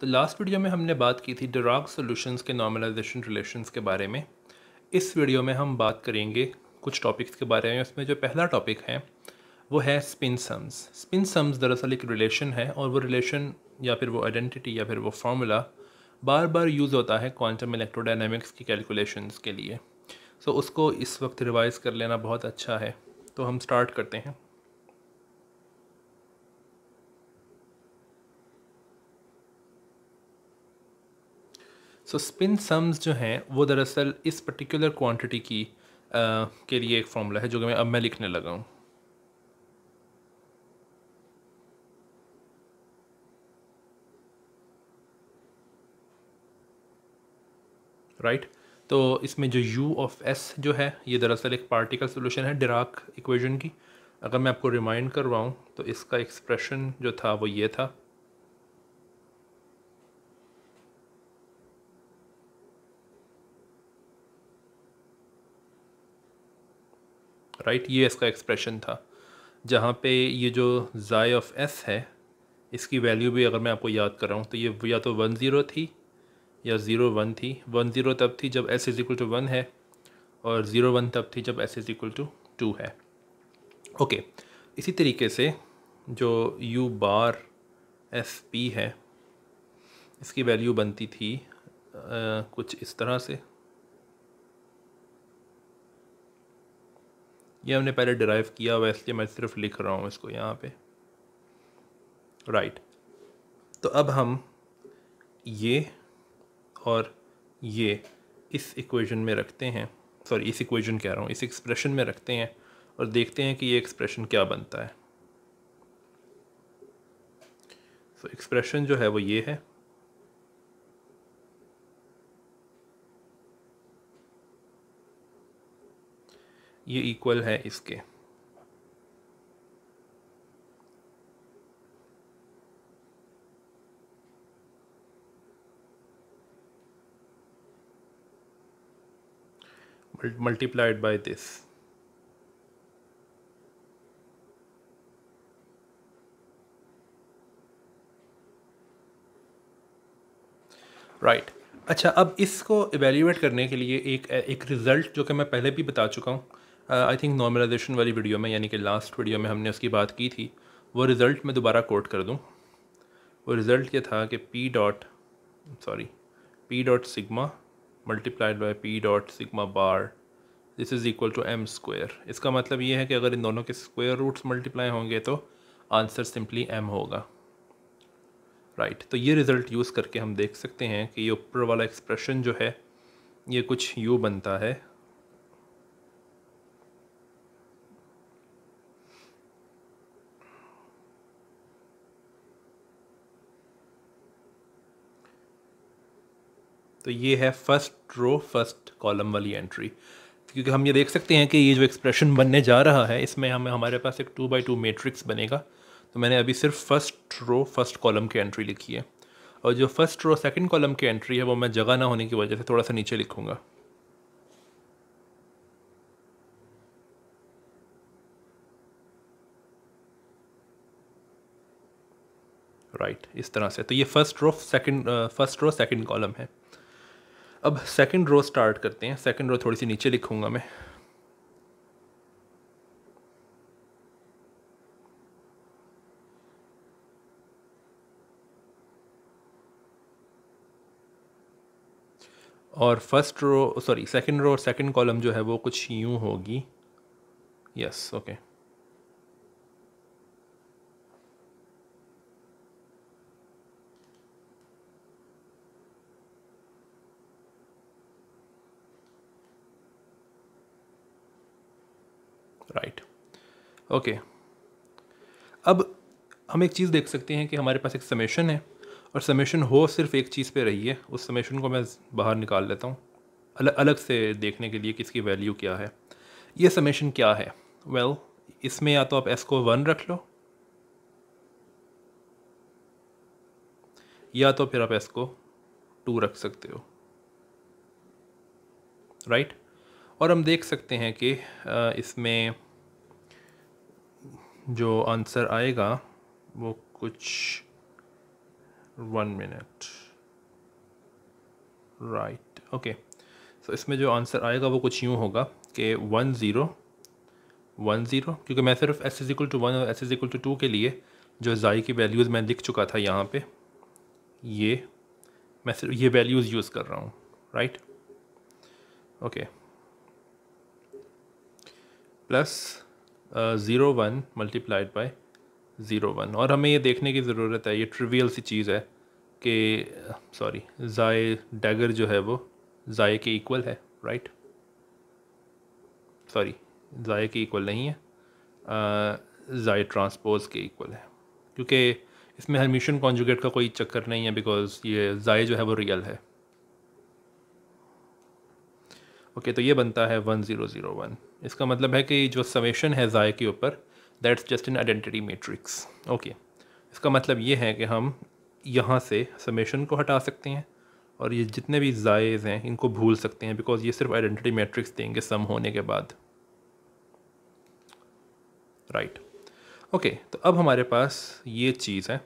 तो last video में हमने बात की थी डिराक सॉल्यूशंस के नॉर्मलाइजेशन रिलेशंस के बारे में। इस वीडियो में हम बात करेंगे कुछ टॉपिक्स के बारे में। उसमें जो पहला टॉपिक है वो है स्पिन सम्स। स्पिन सम्स दरअसल एक रिलेशन है, और वो रिलेशन या फिर वो आइडेंटिटी या फिर वो फार्मूला बार बार यूज़ होता है क्वांटम इलेक्ट्रोडायनामिक्स की कैलकुलेशंस के लिए। सो उसको इस वक्त रिवाइज कर लेना बहुत अच्छा है। तो हम स्टार्ट करते हैं। सो स्पिन सम्स जो हैं वो दरअसल इस पर्टिकुलर क्वांटिटी की के लिए एक फॉर्मूला है जो कि अब मैं लिखने लगा हूँ। राइट तो इसमें जो u ऑफ s जो है ये दरअसल एक पार्टिकल सोल्यूशन है डिराक इक्वेशन की। अगर मैं आपको रिमाइंड करवाऊँ तो इसका एक्सप्रेशन जो था वो ये था। राइट ये इसका एक्सप्रेशन था, जहाँ पे ये जो ज़ाई ऑफ s है इसकी वैल्यू भी अगर मैं आपको याद कर रहा हूँ तो ये या तो 10 थी या 01 थी। 10 तब थी जब s इज इक्वल टू 1 है, और 01 तब थी जब s इज इक्वल टू 2 है। ओके, इसी तरीके से जो u बार एफ पी है इसकी वैल्यू बनती थी कुछ इस तरह से। ये हमने पहले डिराइव किया हुआ है, इसलिए मैं सिर्फ लिख रहा हूँ इसको यहाँ पे। राइट तो अब हम ये और ये इस इक्वेशन में रखते हैं, सॉरी इस इक्वेशन कह रहा हूँ, इस एक्सप्रेशन में रखते हैं और देखते हैं कि ये एक्सप्रेशन क्या बनता है। तो एक्सप्रेशन जो है वो ये है। ये इक्वल है इसके। Multiplied by this. राइट अच्छा, अब इसको एवेल्यूएट करने के लिए एक रिज़ल्ट जो कि मैं पहले भी बता चुका हूँ आई थिंक नॉर्मलाइजेशन वाली वीडियो में, यानी कि लास्ट वीडियो में हमने उसकी बात की थी। वो रिज़ल्ट मैं दोबारा कोट कर दूँ। वो रिज़ल्ट ये था कि P dot sigma multiplied by P dot sigma bar this is equal to M square. इसका मतलब ये है कि अगर इन दोनों के स्क्वायर रूट्स मल्टीप्लाई होंगे तो आंसर सिंपली एम होगा। राइट तो ये रिज़ल्ट यूज़ करके हम देख सकते हैं कि ये ऊपर वाला एक्सप्रेशन जो है ये कुछ यू बनता है। तो ये है फर्स्ट रो फर्स्ट कॉलम वाली एंट्री, क्योंकि हम ये देख सकते हैं कि ये जो एक्सप्रेशन बनने जा रहा है इसमें हमारे पास एक 2 by 2 मैट्रिक्स बनेगा। तो मैंने अभी सिर्फ फर्स्ट रो फर्स्ट कॉलम की एंट्री लिखी है, और जो फर्स्ट रो सेकंड कॉलम की एंट्री है वो मैं जगह ना होने की वजह से थोड़ा सा नीचे लिखूँगा। राइट इस तरह से। तो ये फर्स्ट रो सेकंड कॉलम है। अब सेकंड रो स्टार्ट करते हैं। सेकंड रो थोड़ी सी नीचे लिखूँगा मैं। और सेकंड रो और सेकंड कॉलम जो है वो कुछ यूँ होगी। Yes okay. Right okay. अब हम एक चीज़ देख सकते हैं कि हमारे पास एक समेशन है, और समेशन हो सिर्फ एक चीज़ पे रही है। उस समेशन को मैं बाहर निकाल लेता हूँ अलग अलग से देखने के लिए कि इसकी वैल्यू क्या है। ये समेशन क्या है? वेल इसमें या तो आप s को 1 रख लो, या तो फिर आप s को 2 रख सकते हो। राइट और हम देख सकते हैं कि इसमें जो आंसर आएगा वो कुछ 1 मिनट, राइट, ओके। सो इसमें जो आंसर आएगा वो कुछ यूँ होगा कि 1 0 1 0, क्योंकि मैं सिर्फ s इज इक्वल टू 1 और s इज इक्वल टू 2 के लिए जो ज़ाई की वैल्यूज़ मैं लिख चुका था यहाँ पे, ये मैं सिर्फ ये वैल्यूज़ यूज़ कर रहा हूँ, right, okay. Plus 0 1 multiplied by 0 1, और हमें ये देखने की ज़रूरत है, ये ट्रिवियल सी चीज़ है कि सॉरी, ज़ाय डैगर जो है वो ज़ाय के इक्वल है, राइट, सॉरी, ज़ाय के इक्वल नहीं है, ज़ाय ट्रांसपोज के इक्वल है, क्योंकि इसमें हर्मिशियन कॉन्जुगेट का कोई चक्कर नहीं है, बिकॉज ये ज़ाय जो है वो रियल है। ओके, तो ये बनता है 1 0 0 1। इसका मतलब है कि जो समेशन है ज़ाय के ऊपर, that's just an identity matrix. Okay, इसका मतलब ये है कि हम यहाँ से समेशन को हटा सकते हैं और ये जितने भी ज़ायज़ हैं इनको भूल सकते हैं, बिकॉज ये सिर्फ आइडेंटिटी मैट्रिक्स देंगे सम होने के बाद, राइट। ओके, तो अब हमारे पास ये चीज़ है,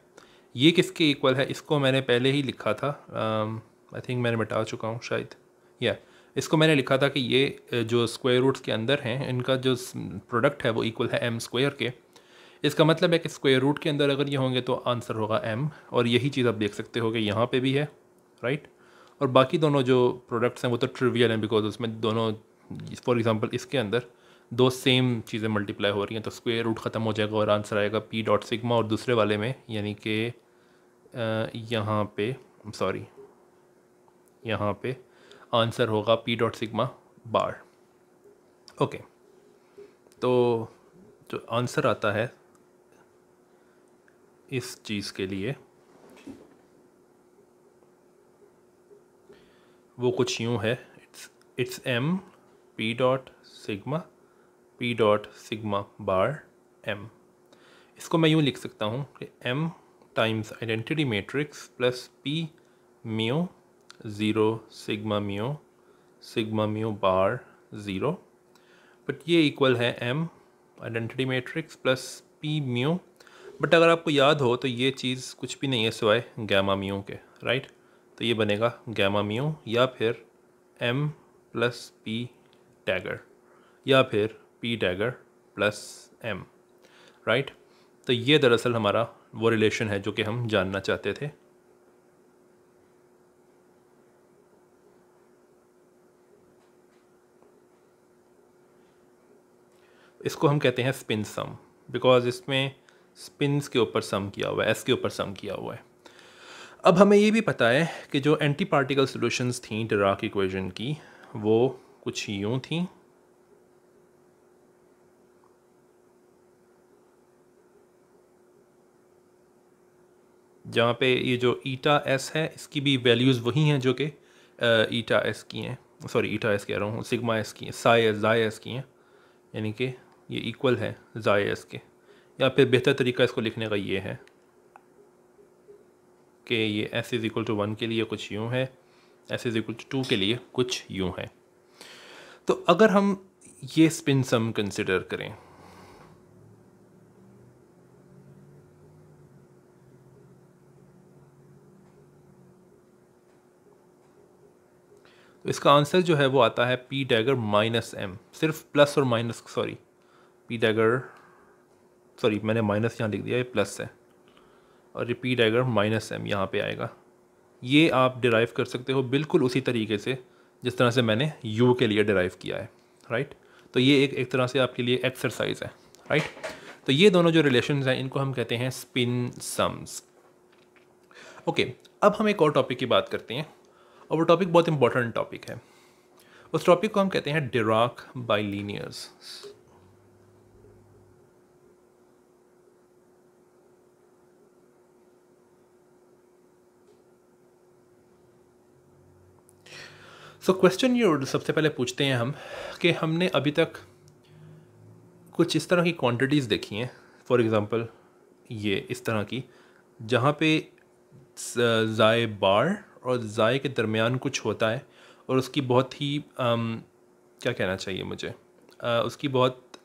ये किसके इक्वल है, इसको मैंने पहले ही लिखा था, आई थिंक मैंने मिटा चुका हूँ शायद, या इसको मैंने लिखा था कि ये जो स्क्वायर रूट्स के अंदर हैं इनका जो प्रोडक्ट है वो इक्वल है m स्क्वायर के। इसका मतलब है कि स्क्वायर रूट के अंदर अगर ये होंगे तो आंसर होगा m, और यही चीज़ आप देख सकते हो कि यहाँ पे भी है, राइट। और बाकी दोनों जो प्रोडक्ट्स हैं वो तो ट्रिवियल हैं, बिकॉज उसमें दोनों, फॉर एग्जांपल इसके अंदर दो सेम चीज़ें मल्टीप्लाई हो रही हैं, तो स्क्वायर रूट ख़त्म हो जाएगा और आंसर आएगा p डॉट सिग्मा, और दूसरे वाले में यानी कि यहाँ पे सॉरी यहाँ पे आंसर होगा p डॉट सिग्मा बार। ओके, तो जो आंसर आता है इस चीज़ के लिए वो कुछ यूँ है, it's m p dot sigma bar m। इसको मैं यूँ लिख सकता हूँ कि m times identity matrix plus p mu 0 sigma mu bar 0, but ये इक्वल है m identity matrix plus p mu, but अगर आपको याद हो तो ये चीज़ कुछ भी नहीं है सिवाय गैमा म्यू के, राइट। तो ये बनेगा गैमा म्यू या फिर m प्लस p डैगर या फिर p dagger plus m, right. तो ये दरअसल हमारा वो रिलेशन है जो कि हम जानना चाहते थे। इसको हम कहते हैं स्पिन सम, बिकॉज इसमें स्पिन्स के ऊपर सम किया हुआ है, एस के ऊपर सम किया हुआ है। अब हमें ये भी पता है कि जो एंटी पार्टिकल सॉल्यूशंस थी डिराक इक्वेशन की वो कुछ यूँ थी, जहाँ पे ये जो ईटा एस है इसकी भी वैल्यूज़ वही हैं जो कि ईटा एस की हैं, सॉरी ईटा एस कह रहा हूँ, सिग्मा एस की हैं, ज़ाई एस की हैं, यानी कि ये इक्वल है ज़ाई एस के। या फिर बेहतर तरीका इसको लिखने का ये है कि ये s इज़ इक्वल टू 1 के लिए कुछ यूँ है, s इज़ इक्वल टू 2 के लिए कुछ यूँ है। तो अगर हम ये स्पिन सम कंसिडर करें, तो इसका आंसर जो है वो आता है p डैगर माइनस m, सिर्फ प्लस और minus, sorry p dagger, sorry मैंने माइनस यहाँ लिख दिया, ये प्लस है, और ये p डैगर माइनस m यहाँ पे आएगा। ये आप डिराइव कर सकते हो बिल्कुल उसी तरीके से जिस तरह से मैंने u के लिए डिराइव किया है, राइट। तो ये एक तरह से आपके लिए एक्सरसाइज है, राइट। तो ये दोनों जो रिलेशंस हैं इनको हम कहते हैं स्पिन सम्स। ओके, अब हम एक और टॉपिक की बात करते हैं, और वो टॉपिक बहुत इंपॉर्टेंट टॉपिक है। उस टॉपिक को हम कहते हैं डिराक बाइलिनियर्स। सो क्वेश्चन ये सबसे पहले पूछते हैं हम कि हमने अभी तक कुछ इस तरह की क्वांटिटीज़ देखी हैं, फॉर एग्ज़ाम्पल ये इस तरह की, जहाँ पे ज़ाय बार और ज़ाय के दरमियान कुछ होता है और उसकी बहुत ही क्या कहना चाहिए मुझे, उसकी बहुत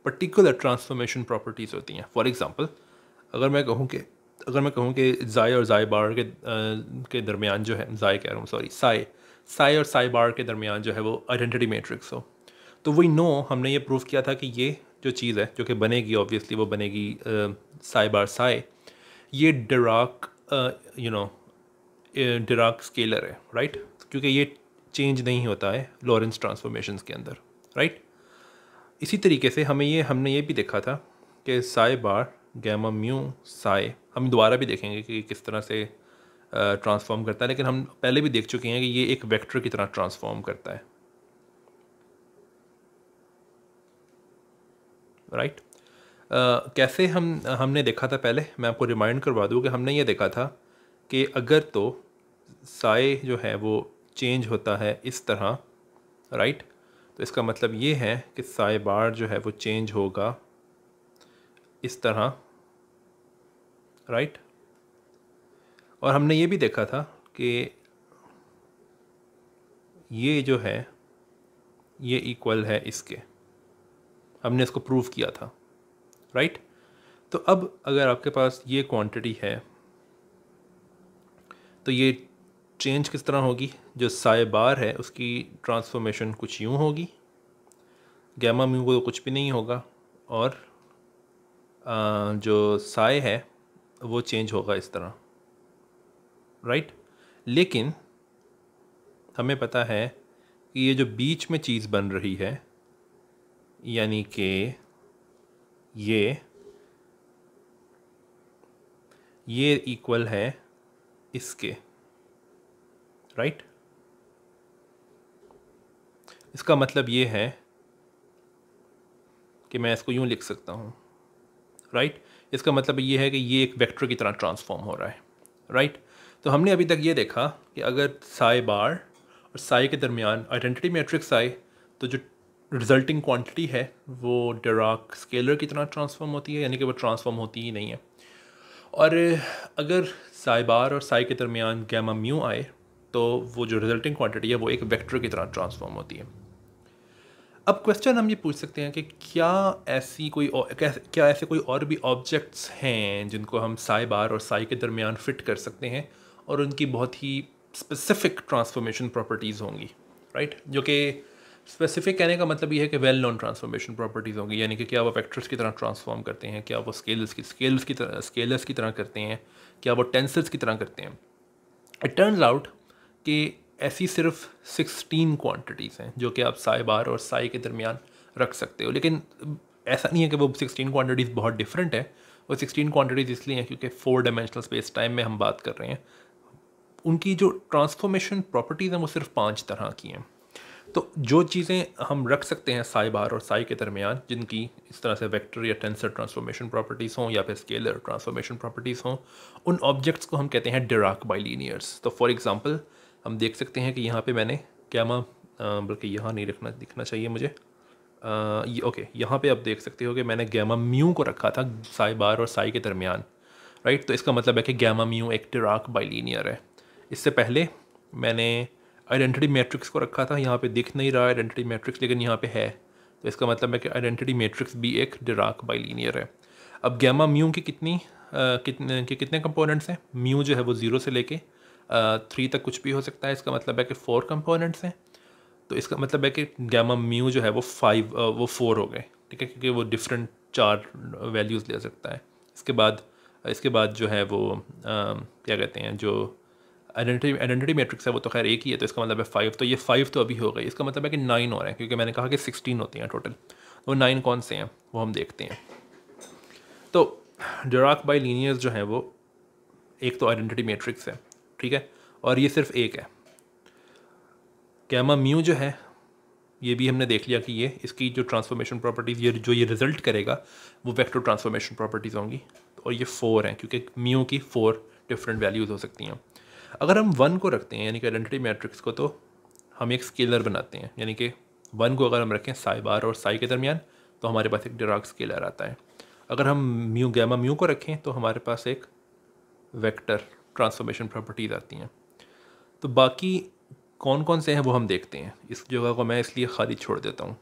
पर्टिकुलर ट्रांसफॉर्मेशन प्रॉपर्टीज़ होती हैं। फॉर एग्ज़ाम्पल अगर मैं कहूँ कि अगर मैं कहूँ कि ज़ाई और ज़ाई बार के दरमियान जो है, ज़ाई कह रहा हूँ सॉरी, साई और साई बार के दरमियान जो है वो आइडेंटिटी मैट्रिक्स हो, तो वी नो, हमने ये प्रूव किया था कि ये जो चीज़ है जो कि बनेगी, ऑब्वियसली वो बनेगी साई बार साई, ये डिराक डिराक स्केलर है, राइट, क्योंकि ये चेंज नहीं होता है लॉरेंस ट्रांसफॉर्मेशंस के अंदर, राइट। इसी तरीके से हमने ये भी देखा था कि साई बार गैमा म्यू साई, हम दोबारा भी देखेंगे कि किस तरह से ट्रांसफॉर्म करता है, लेकिन हम पहले भी देख चुके हैं कि ये एक वेक्टर की तरह ट्रांसफॉर्म करता है, राइट। कैसे हमने देखा था पहले, मैं आपको रिमाइंड करवा दूँ कि हमने ये देखा था कि अगर तो साई जो है वो चेंज होता है इस तरह, राइट, तो इसका मतलब ये है कि साई बार जो है वो चेंज होगा इस तरह, राइट। और हमने ये भी देखा था कि ये जो है ये इक्वल है इसके, हमने इसको प्रूव किया था, राइट। तो अब अगर आपके पास ये क्वांटिटी है तो ये चेंज किस तरह होगी, जो साई बार है उसकी ट्रांसफॉर्मेशन कुछ यूँ होगी, गैमा म्यू को तो कुछ भी नहीं होगा, और जो साई है वो चेंज होगा इस तरह, राइट। लेकिन हमें पता है कि ये जो बीच में चीज़ बन रही है, यानी कि ये इक्वल है इसके, राइट। इसका मतलब ये है कि मैं इसको यूँ लिख सकता हूँ, राइट। इसका मतलब ये है कि ये एक वेक्टर की तरह ट्रांसफॉर्म हो रहा है, राइट। तो हमने अभी तक ये देखा कि अगर साई बार और साई के दरमियान आइडेंटिटी मैट्रिक्स आए तो जो रिजल्टिंग क्वांटिटी है वो डिराक स्केलर की तरह ट्रांसफॉर्म होती है, यानी कि वो ट्रांसफॉर्म होती ही नहीं है। और अगर साई बार और साई के दरमियान गैमा म्यू आए तो वो जो रिजल्टिंग क्वांटिटी है वो एक वेक्टर की तरह ट्रांसफॉर्म होती है। अब क्वेश्चन हम ये पूछ सकते हैं कि क्या ऐसे कोई और भी ऑब्जेक्ट्स हैं जिनको हम साई बार और साई के दरमियान फिट कर सकते हैं और उनकी बहुत ही स्पेसिफिक ट्रांसफॉर्मेशन प्रॉपर्टीज़ होंगी, राइट। जो कि स्पेसिफिक कहने का मतलब ये है कि वेल नोन ट्रांसफॉर्मेशन प्रॉपर्टीज़ होंगी, यानी कि क्या वो वेक्टर्स की तरह ट्रांसफॉर्म करते हैं, क्या वो स्केलर्स की तरह करते हैं, क्या वो टेंसर्स की तरह करते हैं। इट टर्न्स आउट कि ऐसी सिर्फ 16 क्वांटिटीज़ हैं जो कि आप साई बार और साई के दरमियान रख सकते हो, लेकिन ऐसा नहीं है कि वो 16 क्वांटिटीज़ बहुत डिफरेंट है। वो 16 क्वांटिटीज़ इसलिए हैं क्योंकि 4 डायमेंशनल स्पेस टाइम में हम बात कर रहे हैं, उनकी जो ट्रांसफॉर्मेशन प्रॉपर्टीज़ हैं वो सिर्फ 5 तरह की हैं। तो जो चीज़ें हम रख सकते हैं साई बार और साई के दरमियान जिनकी इस तरह से वेक्टर या टेंसर ट्रांसफॉर्मेशन प्रॉपर्टीज़ हों या फिर स्केलर ट्रांसफॉर्मेशन प्रॉपर्टीज़ हों, उन ऑब्जेक्ट्स को हम कहते हैं डिराक बाइलिनियर्स। तो फॉर एग्जांपल हम देख सकते हैं कि यहाँ पे मैंने गैमा, बल्कि यहाँ नहीं दिखना चाहिए मुझे, ओके, यहाँ पे आप देख सकते हो कि मैंने गैमा म्यू को रखा था साई बार और साई के दरमियान, राइट। तो इसका मतलब है कि गैमा म्यू एक डिराक बाइलिनियर है। इससे पहले मैंने आइडेंटिटी मैट्रिक्स को रखा था, यहाँ पे दिख नहीं रहा आइडेंटिटी मैट्रिक्स, लेकिन यहाँ पे है, तो इसका मतलब है कि आइडेंटिटी मैट्रिक्स भी एक डिराक बाइलिनियर है। अब गैमा म्यू की कितने कंपोनेंट्स हैं, म्यू जो है वो 0 से लेके 3 तक कुछ भी हो सकता है, इसका मतलब है कि 4 कंपोनेंट्स हैं। तो इसका मतलब है कि गैमा म्यू जो है वो 4 हो गए, ठीक है, क्योंकि वो डिफरेंट 4 वैल्यूज़ ले सकता है। इसके बाद जो है वो क्या कहते हैं, जो आइडेंटिटी मैट्रिक्स है वो तो खैर एक ही है, तो इसका मतलब है 5, तो ये 5 तो अभी हो गई। इसका मतलब है कि 9 हो रहे हैं, क्योंकि मैंने कहा कि 16 होती हैं टोटल, वो 9 कौन से हैं वो हम देखते हैं। तो डिराक बाइलिनियर्स जो हैं वो एक तो आइडेंटिटी मैट्रिक्स है, ठीक है, और ये सिर्फ एक है। गैमा म्यू जो है ये भी हमने देख लिया कि ये इसकी जो ट्रांसफॉर्मेशन प्रॉपर्टीज़ ये रिजल्ट करेगा वो वेक्टर ट्रांसफॉर्मेशन प्रॉपर्टीज़ होंगी, और ये 4 हैं क्योंकि म्यू की 4 डिफरेंट वैल्यूज़ हो सकती हैं। अगर हम 1 को रखते हैं यानी कि आइडेंटिटी मैट्रिक्स को, तो हम एक स्केलर बनाते हैं, यानी कि 1 को अगर हम रखें साई बार और साई के दरमियान तो हमारे पास एक डिराक स्केलर आता है। अगर हम गैमा म्यू को रखें तो हमारे पास एक वेक्टर ट्रांसफॉर्मेशन प्रॉपर्टीज़ आती हैं। तो बाकी कौन कौन से हैं वो हम देखते हैं, इस जगह को मैं इसलिए खाली छोड़ देता हूँ।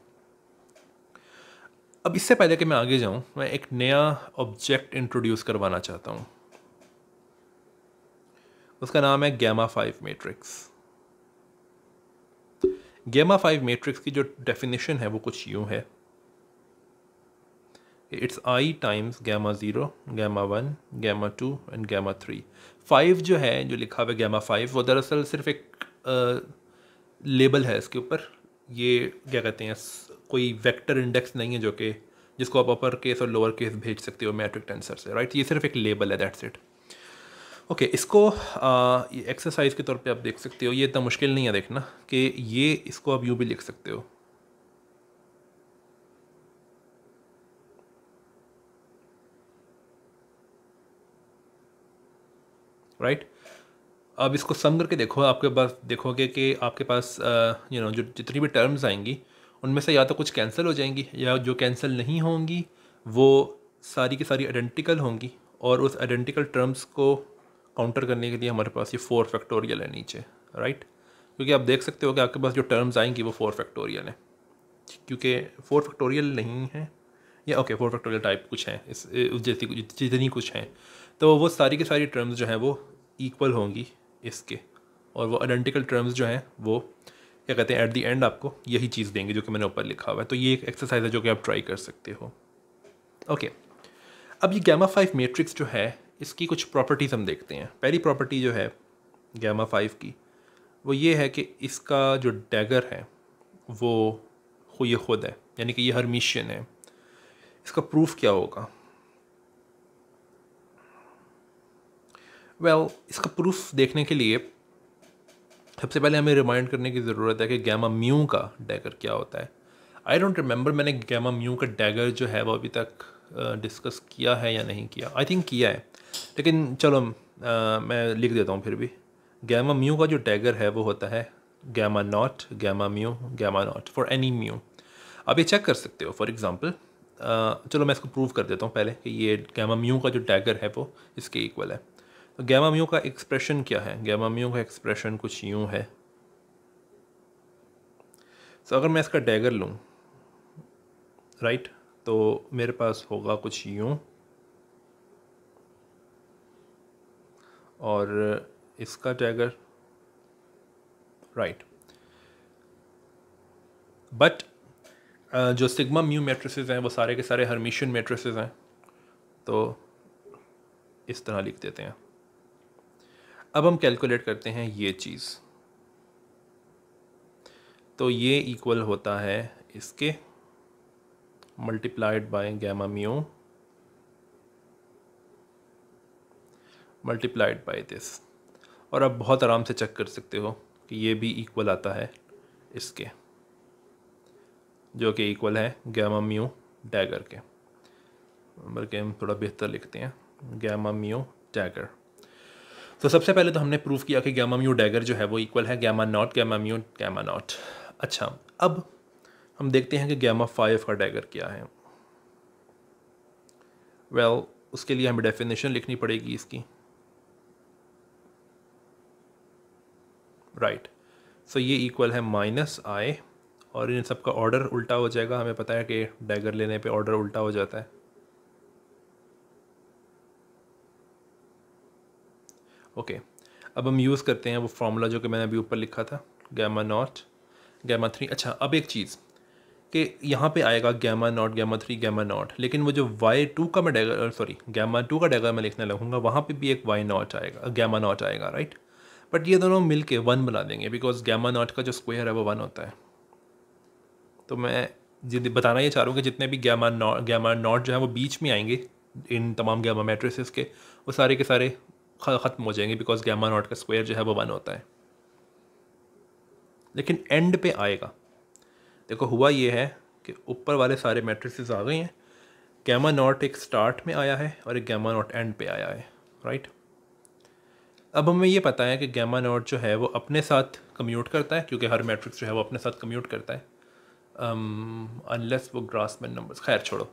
अब इससे पहले कि मैं आगे जाऊँ, मैं एक नया ऑब्जेक्ट इंट्रोड्यूस करवाना चाहता हूँ। उसका नाम है गामा 5 मैट्रिक्स। गामा 5 मैट्रिक्स की जो डेफिनेशन है वो कुछ यूँ है, it's I times gamma 0, gamma 1, gamma 2 and gamma 3। 5 जो है, जो लिखा हुआ है गामा 5, वो दरअसल सिर्फ एक लेबल है इसके ऊपर। ये क्या कहते हैं, कोई वेक्टर इंडेक्स नहीं है जो कि जिसको आप अपर केस और लोअर केस भेज सकते हो मैट्रिक टेंसर से, राइट। ये सिर्फ एक लेबल है, दैट्स इट। ओके, इसको ये एक्सरसाइज के तौर पे आप देख सकते हो। ये इतना मुश्किल नहीं है देखना कि ये इसको आप यूँ भी लिख सकते हो, राइट। अब इसको सम करके देखो, आपके पास देखोगे कि आपके पास जो जितनी भी टर्म्स आएंगी उनमें से या तो कुछ कैंसिल हो जाएंगी, या जो कैंसिल नहीं होंगी वो सारी की सारी आइडेंटिकल होंगी। और उस आइडेंटिकल टर्म्स को काउंटर करने के लिए हमारे पास ये 4 फैक्टोरियल है नीचे, राइट। क्योंकि आप देख सकते हो कि आपके पास जो टर्म्स आएंगी वो 4 फैक्टोरियल है, क्योंकि 4 फैक्टोरियल नहीं है, या ओके 4 फैक्टोरियल टाइप कुछ हैं, इस जैसी जितनी कुछ हैं, तो वो सारी की सारी टर्म्स जो हैं वो इक्वल होंगी इसके, और वो आइडेंटिकल टर्म्स जो हैं वो क्या कहते हैं एट द एंड आपको यही चीज़ देंगे जो कि मैंने ऊपर लिखा हुआ है। तो ये एक एक्सरसाइज है जो कि आप ट्राई कर सकते हो। ओके, अब ये गामा 5 मैट्रिक्स जो है इसकी कुछ प्रॉपर्टीज़ हम देखते हैं। पहली प्रॉपर्टी जो है गामा 5 की वो ये है कि इसका जो डैगर है वो ये खुद है, यानी कि ये हर्मिशियन है। इसका प्रूफ क्या होगा? इसका प्रूफ देखने के लिए सबसे पहले हमें रिमाइंड करने की ज़रूरत है कि गामा म्यू का डैगर क्या होता है। आई डोंट रिमेंबर मैंने गामा म्यू का डैगर जो है वो अभी तक डिस्कस किया है या नहीं किया। आई थिंक किया है, लेकिन चलो मैं लिख देता हूँ फिर भी। गामा म्यू का जो डैगर है वो होता है gamma not, gamma mu, gamma not for any mu. आप ये चेक कर सकते हो। फॉर एग्जांपल चलो मैं इसको प्रूव कर देता हूँ पहले कि ये गामा म्यू का जो डैगर है वो इसके इक्वल है। तो गामा म्यू का एक्सप्रेशन क्या है? गामा म्यू का एक्सप्रेशन कुछ यूँ है। तो अगर मैं इसका डैगर लूँ, राइट, तो मेरे पास होगा कुछ यूँ, और इसका डैगर, राइट। बट जो सिग्मा म्यू मैट्रिसेस हैं वो सारे के सारे हर्मिशियन मैट्रिसेस हैं, तो इस तरह लिख देते हैं। अब हम कैलकुलेट करते हैं ये चीज़, तो ये इक्वल होता है इसके multiplied by gamma mu multiplied by this. और आप बहुत आराम से चेक कर सकते हो कि ये भी इक्वल आता है इसके, जो कि इक्वल है गामा म्यू डैगर के। बल्कि हम थोड़ा बेहतर लिखते हैं, गामा म्यू डैगर। तो सबसे पहले तो हमने प्रूफ किया कि गामा म्यू डैगर जो है वो इक्वल है gamma not, gamma mu, gamma not. अच्छा, अब हम देखते हैं कि गामा 5 का डैगर क्या है। उसके लिए हमें डेफिनेशन लिखनी पड़ेगी इसकी, राइट। सो ये इक्वल है माइनस आई, और इन सब का ऑर्डर उल्टा हो जाएगा। हमें पता है कि डैगर लेने पे ऑर्डर उल्टा हो जाता है। ओके, अब हम यूज़ करते हैं वो फार्मूला जो कि मैंने अभी ऊपर लिखा था, गामा नॉट, गामा 3। अच्छा, अब एक चीज़ कि यहाँ पे आएगा gamma not, gamma 3, gamma not, लेकिन वो जो y2 का मैं डैगर, सॉरी गामा 2 का डैगर मैं लिखने लगूंगा, वहाँ पे भी एक y नॉट आएगा, गामा नॉट आएगा, राइट। बट ये दोनों मिल के 1 बना देंगे, बिकॉज गामा नॉट का जो स्क्वायर है वो 1 होता है। तो मैं बताना ये चाह रहा हूँ कि जितने भी गामा नॉट जो है वो बीच में आएंगे इन तमाम गामा मैट्रिसेस के, वो सारे के सारे ख़त्म हो जाएंगे, बिकॉज गामा नॉट का स्क्वायर जो है वो 1 होता है। लेकिन एंड पे आएगा, देखो हुआ ये है कि ऊपर वाले सारे मैट्रिसेस आ गए हैं, गामा नॉट एक स्टार्ट में आया है और एक गामा नॉट एंड पे आया है, राइट। अब हमें ये पता है कि गामा नॉट जो है वो अपने साथ कम्यूट करता है, क्योंकि हर मैट्रिक्स जो है वो अपने साथ कम्यूट करता है, अनलेस वो ग्रासमैन नंबर्स, खैर छोड़ो।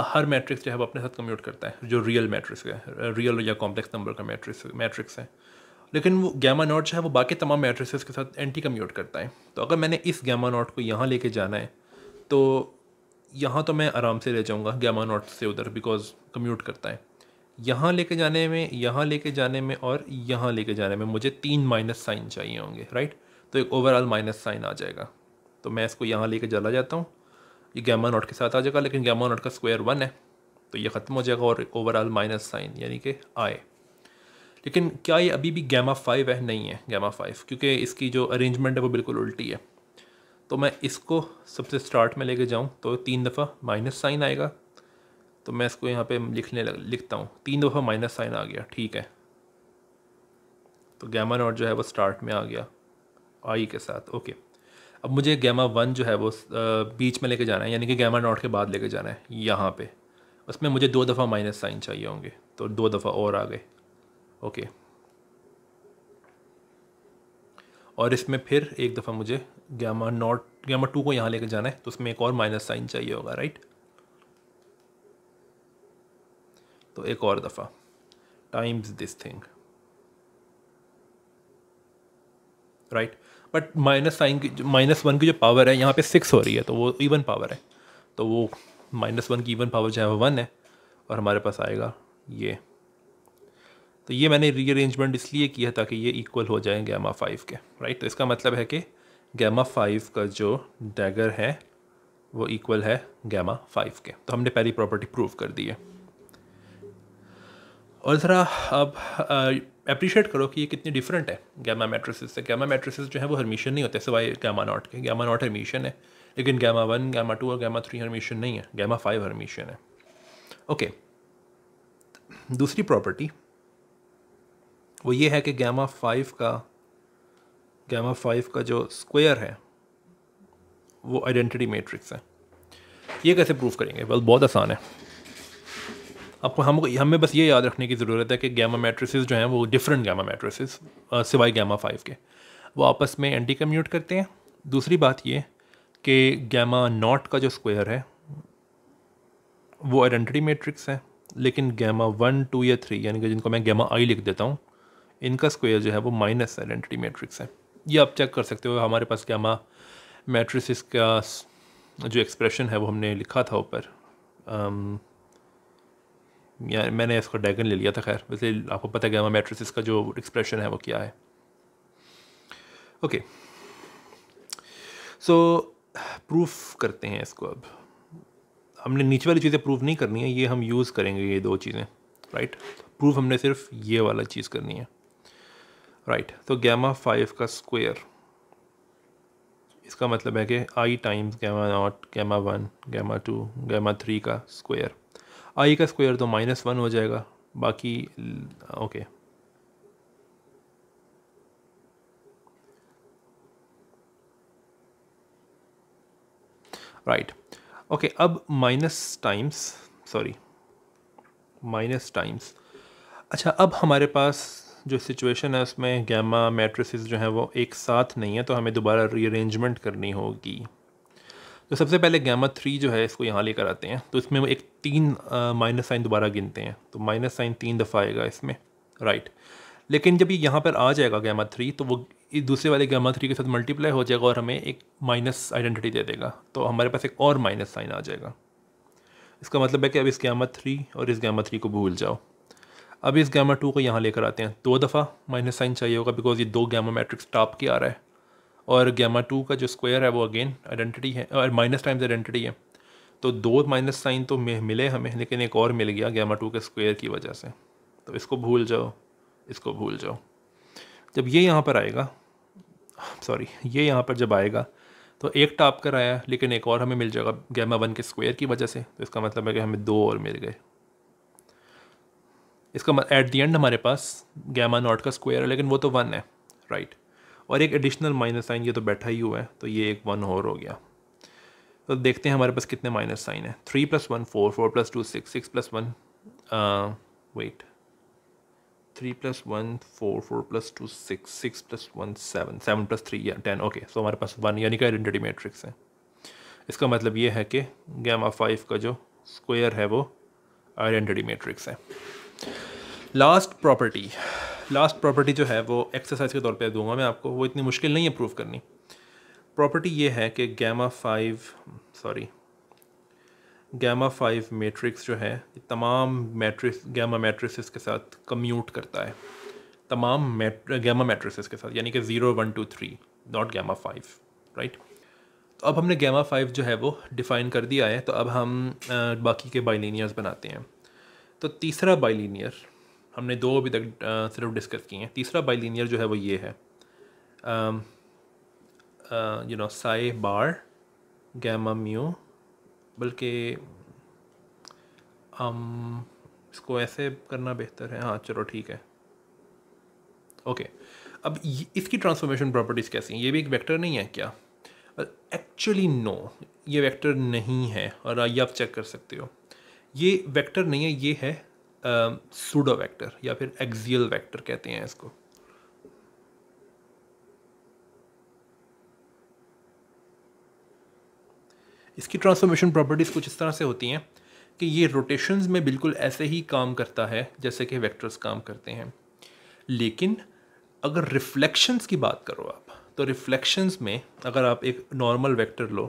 हर मैट्रिक्स जो है वो अपने साथ कम्यूट करता है, जो रियल मैट्रिक्स है, रियल या कॉम्प्लेक्स नंबर का मैट्रिक्स है। लेकिन वो गामा नॉट जो है वो बाकी तमाम मैट्रिसेस के साथ एंटी कम्यूट करता है। तो अगर मैंने इस गामा नॉट को यहाँ लेके जाना है, तो यहाँ तो मैं आराम से ले जाऊँगा गामा नॉट से उधर, बिकॉज कम्यूट करता है। यहाँ लेके जाने में, यहाँ लेके जाने में और यहाँ लेके जाने में मुझे 3 माइनस साइन चाहिए होंगे, राइट। तो एक ओवरऑल माइनस साइन आ जाएगा। तो मैं इसको यहाँ लेके चला जाता हूँ, ये गैमा नॉट के साथ आ जाएगा, लेकिन गैमा नॉट का स्क्वायर 1 है तो ये ख़त्म हो जाएगा और एक ओवरऑल माइनस साइन यानी कि आए। लेकिन क्या ये अभी भी गैमा 5 है? नहीं है गैमा 5, क्योंकि इसकी जो अरेंजमेंट है वो बिल्कुल उल्टी है। तो मैं इसको सबसे स्टार्ट में लेके जाऊँ तो 3 दफ़ा माइनस साइन आएगा। तो मैं इसको यहाँ पे लिखता हूँ, 3 दफ़ा माइनस साइन आ गया, ठीक है। तो गैमा नॉट जो है वो स्टार्ट में आ गया आई के साथ, ओके। अब मुझे गैमा 1 जो है वो बीच में लेके जाना है, यानी कि गैमा नॉट के बाद लेके जाना है यहाँ पे। उसमें मुझे 2 दफ़ा माइनस साइन चाहिए होंगे, तो 2 दफ़ा और आ गए, ओके। और इसमें फिर एक दफ़ा मुझे गैमा 2 को यहाँ लेके जाना है, तो उसमें एक और माइनस साइन चाहिए होगा, राइट। तो एक और दफ़ा times this thing, right. But -1 की जो पावर है यहाँ पे 6 हो रही है, तो वो इवन पावर है, तो वो -1 की इवन पावर जो है वो 1 है और हमारे पास आएगा ये। तो ये मैंने रीअरेंजमेंट इसलिए किया ताकि ये इक्वल हो जाए गैमा 5 के, राइट। तो इसका मतलब है कि गैमा 5 का जो डैगर है वो इक्वल है गैमा 5 के। तो हमने पहली प्रॉपर्टी प्रूव कर दी है। और ज़रा अब अप्रिशिएट करो कि ये कितनी डिफरेंट है गैमा मैट्रिसेस से। गैमा मैट्रिसेस जो है वो हर्मिशियन नहीं होते सिवाय गैमा नॉट के। गैमा नॉट हर्मिशियन है, लेकिन गैमा 1, गैमा 2 और गैमा 3 हर्मिशियन नहीं है। गैमा 5 हर्मिशियन है, ओके। दूसरी प्रॉपर्टी वो ये है कि गैमा 5 का जो स्क्वायर है वो आइडेंटिटी मैट्रिक्स है। ये कैसे प्रूव करेंगे? वेल, बहुत आसान है। आपको हमें बस ये याद रखने की ज़रूरत है कि गैमा मैट्रिसेस जो हैं वो डिफरेंट गैमा मैट्रिसेस सिवाय गैमा 5 के वो आपस में एंटी कम्यूट करते हैं। दूसरी बात ये कि गैमा नॉट का जो स्क्वायर है वो आइडेंटिटी मैट्रिक्स है, लेकिन गैमा 1, 2 या 3 यानी कि जिनको मैं गैमा आई लिख देता हूँ, इनका स्क्वायर जो है वो माइनस आइडेंटिटी मैट्रिक्स है। ये आप चेक कर सकते हो, हमारे पास गैमा मैट्रिसेस का जो एक्सप्रेशन है वो हमने लिखा था ऊपर, या मैंने इसको डायगन ले लिया था। खैर, वैसे आपको पता है गैमा मैट्रिसेस का जो एक्सप्रेशन है वो क्या है, ओके। सो प्रूफ करते हैं इसको। अब हमने नीचे वाली चीज़ें प्रूव नहीं करनी है, ये हम यूज़ करेंगे ये दो चीज़ें, राइट। प्रूफ हमने सिर्फ ये वाला चीज़ करनी है, राइट। तो गैमा 5 का स्क्वायर, इसका मतलब है कि I times gamma nought, gamma 1, gamma 2, gamma 3 का स्क्वायर। आई का स्क्वायर तो -1 हो जाएगा, बाकी ओके। Right, okay. अब माइनस टाइम्स, अच्छा, अब हमारे पास जो सिचुएशन है उसमें गैमा मैट्रिसेस जो हैं वो एक साथ नहीं है, तो हमें दोबारा रीअरेंजमेंट करनी होगी। तो सबसे पहले गैमा 3 जो है इसको यहाँ लेकर आते हैं, तो इसमें वो एक 3 माइनस साइन दोबारा गिनते हैं, तो माइनस साइन 3 दफ़ा आएगा इसमें, राइट। लेकिन जब ये यहाँ पर आ जाएगा गैमा 3, तो वो इस दूसरे वाले गैमा 3 के साथ मल्टीप्लाई हो जाएगा और हमें एक माइनस आइडेंटिटी दे देगा, तो हमारे पास एक और माइनस साइन आ जाएगा। इसका मतलब है कि अब इस गैमा 3 और इस गैमा 3 को भूल जाओ। अब इस गैमा 2 को यहाँ लेकर आते हैं, 2 दफ़ा माइनस साइन चाहिए होगा बिकॉज ये 2 गैमा मैट्रिक्स टॉप के आ रहा है, और गैमा 2 का जो स्क्वायर है वो अगेन आइडेंटिटी है और माइनस टाइम्स आइडेंटिटी है, तो 2 माइनस साइन तो मिले हमें, लेकिन एक और मिल गया गैमा 2 के स्क्वायर की वजह से। तो इसको भूल जाओ, इसको भूल जाओ। जब ये यहाँ पर आएगा, ये यहाँ पर जब आएगा तो एक टॉप कर आया, लेकिन एक और हमें मिल जाएगा गैमा 1 के स्क्वायर की वजह से, तो इसका मतलब है कि हमें 2 और मिल गए। इसका एट दी एंड हमारे पास गैमा नॉट का स्क्वायर है, लेकिन वो तो 1 है, राइट। और एक एडिशनल माइनस साइन ये तो बैठा ही हुआ है, तो ये एक 1 और हो गया। तो देखते हैं हमारे पास कितने माइनस साइन है। 3 + 1 4, 4 + 2 6, 6 + 1 3 + 1 4, 4 + 2 6, 6 + 1 7, 7 + 3 10, ओके। सो हमारे पास 1 यानी कि आइडेंटिटी मैट्रिक्स है। इसका मतलब ये है कि गैमा 5 का जो स्क्वायर है वो आइडेंटिटी मैट्रिक्स है। लास्ट प्रॉपर्टी जो है वो एक्सरसाइज के तौर पे दूंगा मैं आपको, वो इतनी मुश्किल नहीं है प्रूव करनी। प्रॉपर्टी ये है कि गैमा 5 मैट्रिक्स जो है ये तमाम मैट्रिक्स गैमा मैट्रिसेस के साथ कम्यूट करता है, तमाम गैमा मैट्रिसेस के साथ, यानी कि 0 1 2 3, नॉट गैमा 5, राइट। तो अब हमने गैमा 5 जो है वो डिफ़ाइन कर दिया है, तो अब हम बाकी के बाइलिनियर्स बनाते हैं। तो तीसरा बाइलिनियर हमने दो अभी तक सिर्फ डिस्कस किए हैं। तीसरा बाइलिनियर जो है वो ये है, साई बार गैमा म्यू, बल्कि इसको ऐसे करना बेहतर है, हाँ चलो ठीक है, ओके। अब इसकी ट्रांसफॉर्मेशन प्रॉपर्टीज़ कैसी हैं? ये भी एक वेक्टर नहीं है क्या? एक्चुअली नो, ये वेक्टर नहीं है, और ये आप चेक कर सकते हो, ये वेक्टर नहीं है, ये है सूडो वेक्टर या फिर एक्सियल वेक्टर कहते हैं इसको। इसकी ट्रांसफॉर्मेशन प्रॉपर्टीज़ कुछ इस तरह से होती हैं कि ये रोटेशंस में बिल्कुल ऐसे ही काम करता है जैसे कि वेक्टर्स काम करते हैं, लेकिन अगर रिफ्लेक्शंस की बात करो आप, तो रिफ्लेक्शंस में अगर आप एक नॉर्मल वेक्टर लो,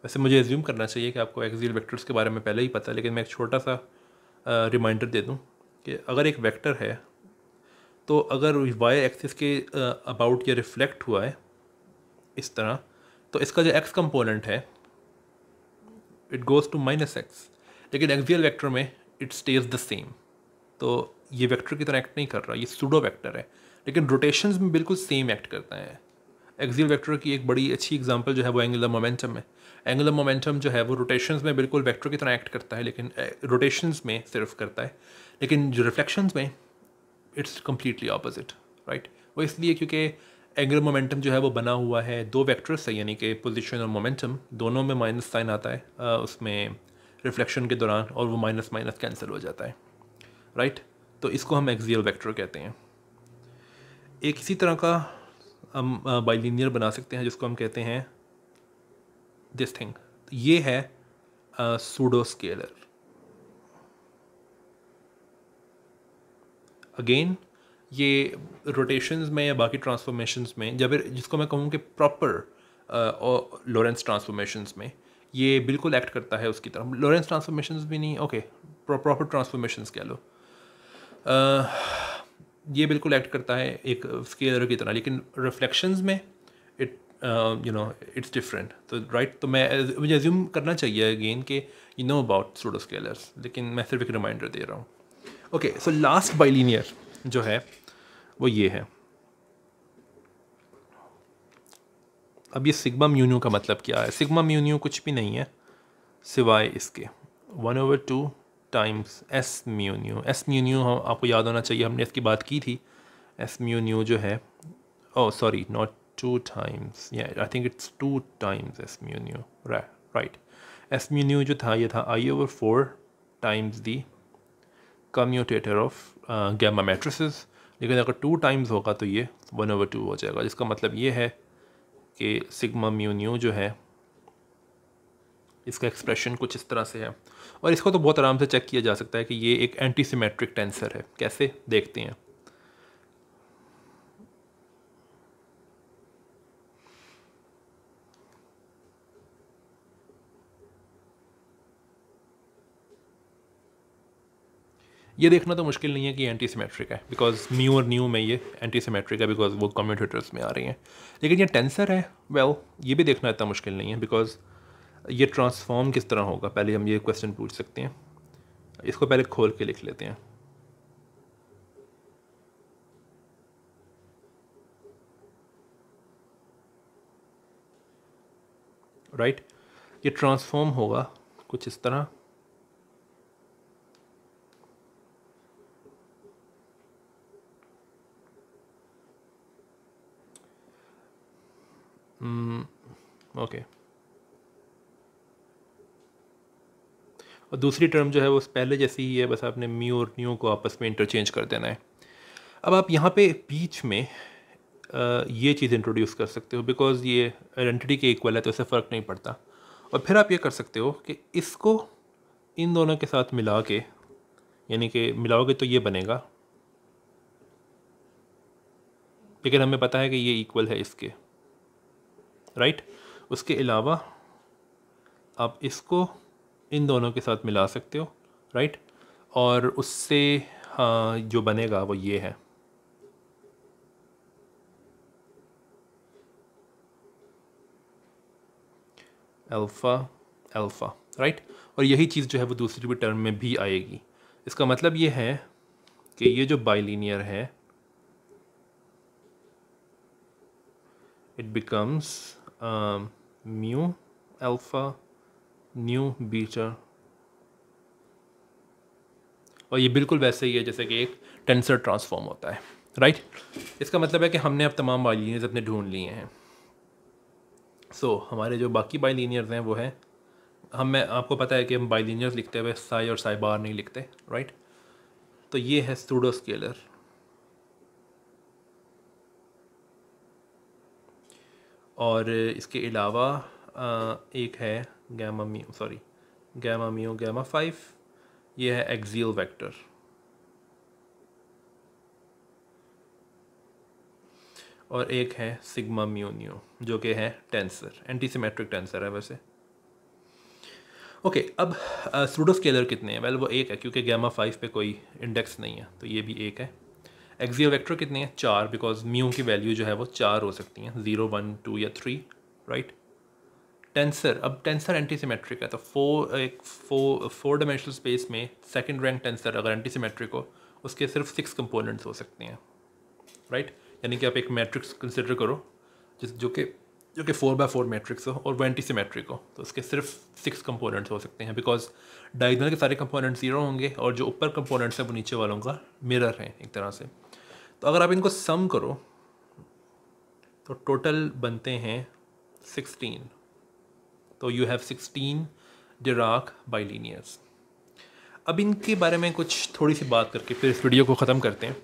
वैसे मुझे एज्यूम करना चाहिए कि आपको एक्सियल वेक्टर्स के बारे में पहले ही पता है, लेकिन मैं एक छोटा सा रिमाइंडर दे दूं कि अगर एक वेक्टर है तो अगर वाई एक्सिस के अबाउट ये रिफ्लेक्ट हुआ है इस तरह, तो इसका जो एक्स कंपोनेंट है इट गोज़ टू -x, लेकिन एक्सियल वेक्टर में इट स्टेज द सेम। तो ये वेक्टर की तरह एक्ट नहीं कर रहा, ये सूडो वेक्टर है, लेकिन रोटेशंस में बिल्कुल सेम एक्ट करता है। एक्सियल वेक्टर की एक बड़ी अच्छी एग्जांपल जो है वो एंगुलर मोमेंटम है। एंगुलर मोमेंटम जो है वो रोटेशंस में बिल्कुल वेक्टर की तरह एक्ट करता है, लेकिन रोटेशंस में सिर्फ करता है, लेकिन जो रिफ्लेक्शंस में इट्स कम्प्लीटली ऑपोजिट, राइट। वो इसलिए क्योंकि एंगुलर मोमेंटम जो है वो बना हुआ है दो वेक्टर्स से, यानी कि पोजीशन और मोमेंटम दोनों में माइनस साइन आता है उसमें रिफ्लेक्शन के दौरान, और वो माइनस माइनस कैंसिल हो जाता है, राइट। तो इसको हम एक्सियल वेक्टर कहते हैं। एक इसी तरह का हम बाइलिनियर बना सकते हैं जिसको हम कहते हैं दिस थिंग, ये है सूडो स्केलर। अगेन ये रोटेशंस में या बाकी ट्रांसफॉर्मेशंस में, जब जिसको मैं कहूँ कि प्रॉपर लॉरेंस ट्रांसफॉर्मेशंस में ये बिल्कुल एक्ट करता है उसकी तरह। लॉरेंस ट्रांसफॉर्मेशंस भी नहीं, ओके, प्रॉपर ट्रांसफॉर्मेशंस कह लो, ये बिल्कुल एक्ट करता है एक स्केलर की तरह, लेकिन रिफ्लेक्शंस में इट इट्स डिफरेंट। तो राइट, तो मुझे एज्यूम करना चाहिए अगेन कि you know about pseudo scalars, लेकिन मैं सिर्फ एक रिमाइंडर दे रहा हूँ। ओके, सो लास्ट बाइलिनियर जो है वो ये है। अब ये सिग्मा म्यू का मतलब क्या है? सिग्मा म्यू कुछ भी नहीं है सिवाय इसके 1/2 times S mu. S mu आपको याद होना चाहिए, हमने इसकी बात की थी। एस म्यू जो है, oh sorry, not 2 times, I think it's 2 times S mu, right. S mu जो था ये था I/4 times the commutator of gamma matrices, लेकिन अगर 2 टाइम्स होगा तो ये 1/2 हो जाएगा, जिसका मतलब ये है कि सिग्मा म्यू जो है इसका एक्सप्रेशन कुछ इस तरह से है। और इसको तो बहुत आराम से चेक किया जा सकता है कि ये एक एंटी सिमेट्रिक टेंसर है। कैसे देखते हैं? ये देखना तो मुश्किल नहीं है कि एंटी सिमेट्रिक है, बिकॉज म्यू और न्यू में ये एंटी सिमेट्रिक है बिकॉज वो कम्यूटेटर्स में आ रही हैं। लेकिन ये टेंसर है, ये भी देखना इतना मुश्किल नहीं है, बिकॉज ये ट्रांसफॉर्म किस तरह होगा, पहले हम ये क्वेश्चन पूछ सकते हैं। इसको पहले खोल के लिख लेते हैं। राइट, ये ट्रांसफॉर्म होगा कुछ इस तरह। ओके, और दूसरी टर्म जो है वो पहले जैसी ही है, बस आपने म्यू और न्यू को आपस में इंटरचेंज कर देना है। अब आप यहाँ पे बीच में ये चीज़ इंट्रोड्यूस कर सकते हो, बिकॉज ये आइडेंटिटी के इक्वल है तो इससे फ़र्क नहीं पड़ता। और फिर आप ये कर सकते हो कि इसको इन दोनों के साथ मिला के, यानी कि मिलाओगे तो ये बनेगा, लेकिन हमें पता है कि ये इक्वल है इसके, राइट। उसके अलावा आप इसको इन दोनों के साथ मिला सकते हो, राइट। और उससे हाँ जो बनेगा वो ये है, अल्फ़ा अल्फ़ा, राइट। और यही चीज़ जो है वो दूसरी भी टर्म में भी आएगी। इसका मतलब ये है कि ये जो बाइलीनियर है it becomes mu alpha new beta, और ये बिल्कुल वैसे ही है जैसे कि एक टेंसर ट्रांसफॉर्म होता है, राइट। इसका मतलब है कि हमने अब तमाम बाइलीनियर्स अपने ढूंढ लिए हैं। हमारे जो बाकी बाइलीनियर्स हैं वो हैं, मैं आपको पता है कि हम बाइलीनियर्स लिखते हुए साई और साई बार नहीं लिखते, राइट। तो ये है सूडो स्केलर, और इसके अलावा एक है गैमा म्यू गैमा 5, ये है एक्सियल वेक्टर। और एक है सिग्मा म्यू न्यू जो कि है टेंसर, एंटी सिमेट्रिक टेंसर है वैसे। ओके, अब सूडो स्केलर कितने हैं? वेल वो एक है क्योंकि गैमा 5 पे कोई इंडेक्स नहीं है, तो ये भी एक है। एक्सियल वेक्टर कितने हैं? 4, बिकॉज म्यू की वैल्यू जो है वो 4 हो सकती हैं, 0 1 2 या 3, राइट। टेंसर, अब टेंसर एंटी सिमेट्रिक है, तो फोर डायमेंशनल स्पेस में सेकंड रैंक टेंसर अगर एंटी सिमेट्रिक हो उसके सिर्फ 6 कंपोनेंट्स हो सकते हैं, राइट। यानी कि आप एक मैट्रिक्स कंसिडर करो जो कि 4x4 मैट्रिक्स हो और वो एंटी सिमेट्रिक हो, तो उसके सिर्फ 6 कंपोनेंट्स हो सकते हैं, बिकॉज डायगोनल के सारे कंपोनेंट्स 0 होंगे और जो ऊपर कंपोनेंट्स हैं वो नीचे वालों का मिरर है एक तरह से। तो अगर आप इनको सम करो तो टोटल बनते हैं 16, तो यू हैव 16 डिराक बाइलीनियर्स। अब इनके बारे में कुछ थोड़ी सी बात करके फिर इस वीडियो को ख़त्म करते हैं।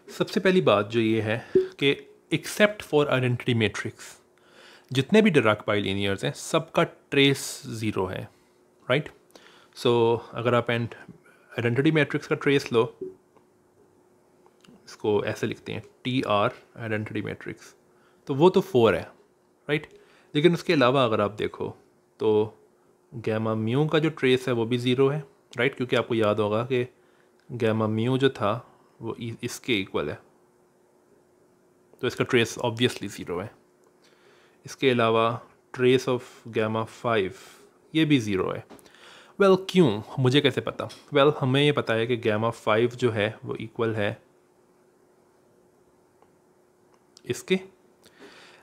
सबसे पहली बात जो ये है कि एक्सेप्ट फॉर आइडेंटिटी मैट्रिक्स जितने भी डिराक बाइलीनियर्स हैं सबका ट्रेस ज़ीरो है, राइट। अगर आप आइडेंटिटी मैट्रिक्स का ट्रेस लो, इसको ऐसे लिखते हैं TR आइडेंटिटी मैट्रिक्स, तो वो तो 4 है, राइट। लेकिन उसके अलावा अगर आप देखो तो गैमा म्यू का जो ट्रेस है वो भी ज़ीरो है, राइट, क्योंकि आपको याद होगा कि गैमा म्यू जो था वो इसके इक्वल है, तो इसका ट्रेस ऑब्वियसली ज़ीरो है। इसके अलावा ट्रेस ऑफ गैमा 5 ये भी ज़ीरो है। वेल क्यों, मुझे कैसे पता? वेल हमें ये पता है कि गैमा 5 जो है वो इक्वल है इसके,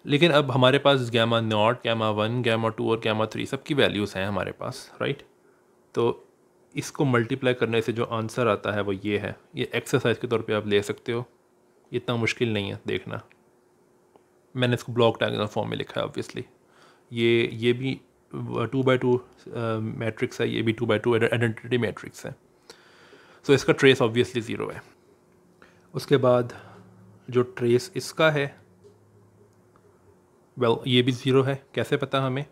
लेकिन अब हमारे पास गैमा नॉट, गैमा 1, गैमा 2 और गैमा 3 सबकी वैल्यूज़ हैं हमारे पास, राइट। तो इसको मल्टीप्लाई करने से जो आंसर आता है वो ये है। ये एक्सरसाइज के तौर पे आप ले सकते हो, इतना मुश्किल नहीं है देखना। मैंने इसको ब्लॉक डायग्राम फॉर्म में लिखा है ऑब्वियसली। ये भी 2x2 मैट्रिक्स है, ये भी 2x2 आइडेंटिटी मैट्रिक्स है, सो इसका ट्रेस ऑब्वियसली ज़ीरो है। उसके बाद जो ट्रेस इसका है वेल ये भी ज़ीरो है। कैसे पता हमें?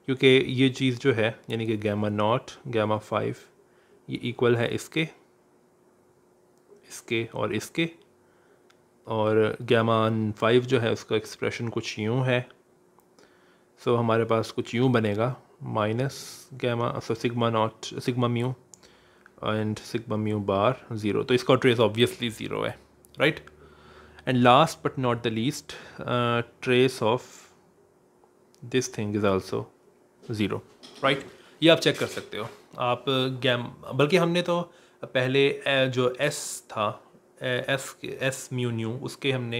क्योंकि ये चीज़ जो है यानी कि गैमा नॉट गैमा 5 ये इक्वल है इसके और इसके, और गैमा 5 जो है उसका एक्सप्रेशन कुछ यूँ है। हमारे पास कुछ यूँ बनेगा minus gamma sigma naught sigma mu and sigma mu bar zero, तो इसका ट्रेस ऑब्वियसली ज़ीरो है, right. And last but not the least trace of this thing is also zero, right. ये आप चेक कर सकते हो आप बल्कि हमने तो पहले जो एस था एस म्यू न्यू उसके हमने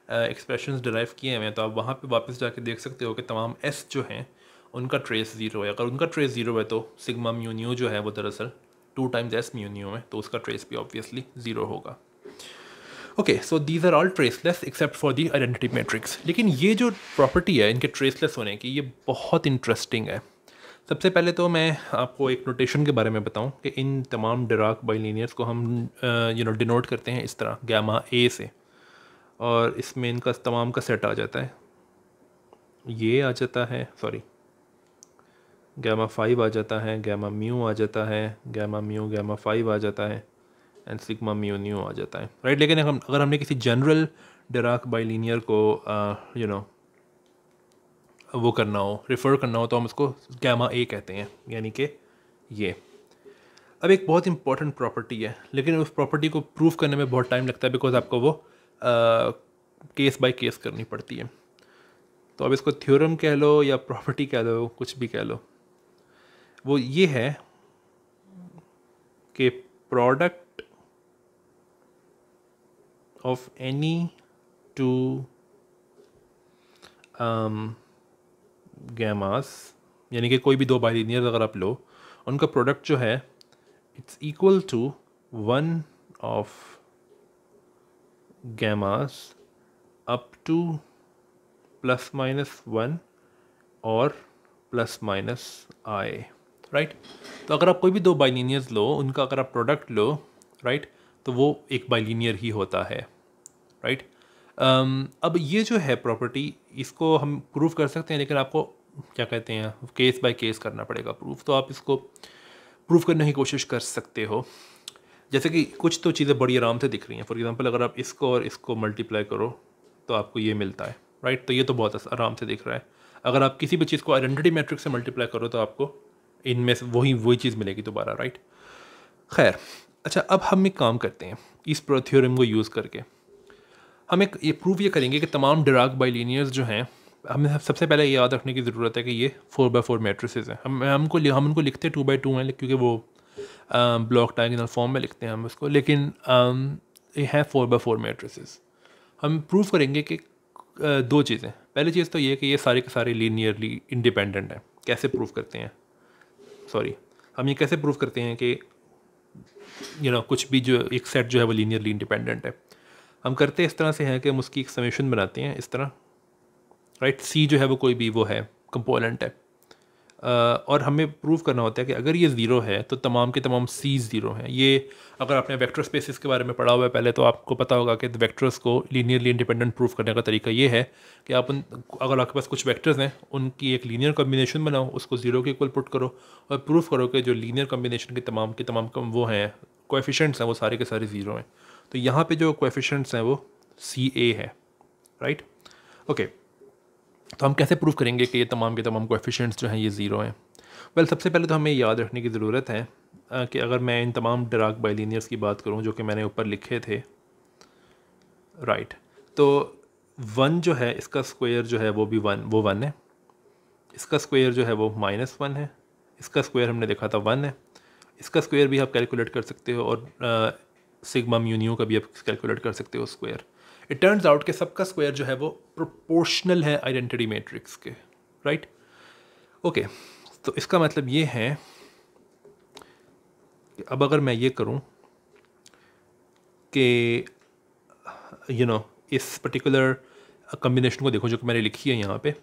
एक्सप्रेशंस डिराइव किए हुए हैं, तो आप वहाँ पे वापस जाके देख सकते हो कि तमाम एस जो हैं उनका ट्रेस ज़ीरो है। अगर उनका ट्रेस ज़ीरो है तो सिग्मा म्यू न्यू जो है वो दरअसल 2 टाइम्स एस म्यू न्यू है, तो उसका ट्रेस भी ऑब्वियसली ज़ीरो होगा। Okay, so these are all traceless except for the identity matrix. लेकिन ये जो प्रॉपर्टी है इनके ट्रेसलेस होने की, ये बहुत इंटरेस्टिंग है। सबसे पहले तो मैं आपको एक नोटेशन के बारे में बताऊं कि इन तमाम डिराक बाइलीनियर्स को हम डिनोट करते हैं इस तरह गैमा ए से, और इसमें इनका तमाम का सेट आ जाता है, ये आ जाता है, सॉरी गैमा 5 आ जाता है, गैमा म्यू आ जाता है, गैमा म्यू गैमा 5 आ जाता है, एंड सिग्मा म्यू न्यू आ जाता है, राइट। लेकिन अगर हमने किसी जनरल डिराक बाइलिनियर को वो करना हो, रिफ़र करना हो, तो हम उसको गैमा ए कहते हैं, यानी कि ये। अब एक बहुत इंपॉर्टेंट प्रॉपर्टी है, लेकिन उस प्रॉपर्टी को प्रूव करने में बहुत टाइम लगता है, बिकॉज आपको वो केस बाय केस करनी पड़ती है। तो अब इसको थ्योरम कह लो या प्रॉपर्टी कह लो, कुछ भी कह लो, वो ये है कि प्रोडक्ट ऑफ एनी टू गैमास, यानी कि कोई भी दो बाइलिनियर्स अगर आप लो, उनका प्रोडक्ट जो है it's equal to one of gammas up to plus minus one और प्लस माइनस आई, राइट। तो अगर आप कोई भी दो बाइलिनियर्स लो, उनका अगर आप प्रोडक्ट लो, राइट, तो वो एक बाइलिनियर ही होता है, राइट। अब ये जो है प्रॉपर्टी, इसको हम प्रूव कर सकते हैं, लेकिन आपको क्या कहते हैं, केस बाय केस करना पड़ेगा प्रूफ। तो आप इसको प्रूव करने की कोशिश कर सकते हो, जैसे कि कुछ तो चीज़ें बड़ी आराम से दिख रही हैं। फॉर एग्जांपल अगर आप इसको और इसको मल्टीप्लाई करो तो आपको ये मिलता है, राइट। तो ये तो बहुत आराम से दिख रहा है। अगर आप किसी भी चीज़ को आइडेंटिटी मैट्रिक्स से मल्टीप्लाई करो तो आपको इनमें से वही चीज़ मिलेगी दोबारा, राइट। खैर, अच्छा, अब हम एक काम करते हैं, इस थ्योरम को यूज़ करके हम एक ये प्रूव ये करेंगे कि तमाम डिराक बाइलिनियर्स जो हैं, हमें सबसे पहले ये याद रखने की ज़रूरत है कि ये 4x4 मैट्रिसेस हैं। हम उनको लिखते 2x2 हैं, क्योंकि वो ब्लॉक डायगोनल फॉर्म में लिखते हैं हम उसको, लेकिन ये है 4x4 मैट्रिसेस। हम प्रूव करेंगे कि दो चीज़ें। पहली चीज़ तो ये कि ये सारे के सारे लीनियरली इंडिपेंडेंट हैं। कैसे प्रूव करते हैं, हम ये कैसे प्रूव करते हैं कि कुछ भी जो एक सेट जो है वो लीनियरली इंडिपेंडेंट है। हम करते इस तरह से हैं कि हम उसकी एक समेशन बनाते हैं इस तरह, राइट। सी जो है वो कोई भी वो है कंपोनेंट है, और हमें प्रूव करना होता है कि अगर ये ज़ीरो है तो तमाम के तमाम सी ज़ीरो हैं। ये अगर आपने वेक्टर स्पेसिस के बारे में पढ़ा हुआ है पहले, तो आपको पता होगा कि वेक्टर्स को लीनियरली इंडिपेंडेंट प्रूव करने का तरीका ये है कि अगर आपके पास कुछ वेक्टर्स हैं, उनकी एक लीनियर कॉम्बिनेशन बनाओ, उसको ज़ीरो के इक्वल पुट करो और प्रूफ करो कि जो लीनियर कॉम्बिनेशन के तमाम वो हैं कोएफिशिएंट्स हैं, वो सारे के सारे ज़ीरो हैं। तो यहाँ पे जो कोएफिशिएंट्स हैं वो सी ए है, राइट। ओके, तो हम कैसे प्रूव करेंगे कि ये तमाम के तमाम कोएफिशिएंट्स जो हैं ये ज़ीरो हैं। वेल, सबसे पहले तो हमें याद रखने की ज़रूरत है कि अगर मैं इन तमाम डिराक बाइलिनियर्स की बात करूं जो कि मैंने ऊपर लिखे थे, राइट, तो वन जो है इसका स्क्वायर जो है वो भी वन है, इसका स्क्वायर जो है वो -1 है, इसका स्क्वायर हमने देखा था 1 है, इसका स्क्वायर भी आप कैलकुलेट कर सकते हो, और सिग्मा म्यू न्यू का भी आप कैलकुलेट कर सकते हो स्क्वायर। इट टर्न्स आउट कि सबका स्क्वायर जो है वो प्रोपोर्शनल है आइडेंटिटी मैट्रिक्स के, राइट। ओके, तो इसका मतलब ये है कि अब अगर मैं ये करूं कि इस पर्टिकुलर कम्बिनेशन को देखो जो कि मैंने लिखी है यहाँ पे,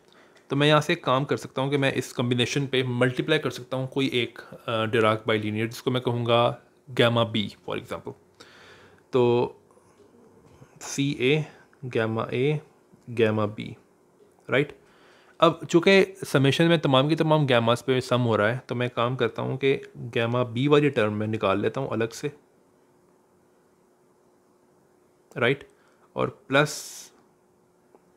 तो मैं यहाँ से एक काम कर सकता हूँ कि मैं इस कम्बिनेशन पे मल्टीप्लाई कर सकता हूँ कोई एक डिराक बाइलिनियर, जिसको मैं कहूँगा गैमा बी फॉर एग्जांपल। तो C A gamma B, right. अब चूँकि समेशन में तमाम की तमाम गैमास पे सम हो रहा है, तो मैं काम करता हूँ कि गैमा बी वाली टर्म में निकाल लेता हूँ अलग से, राइट, और plus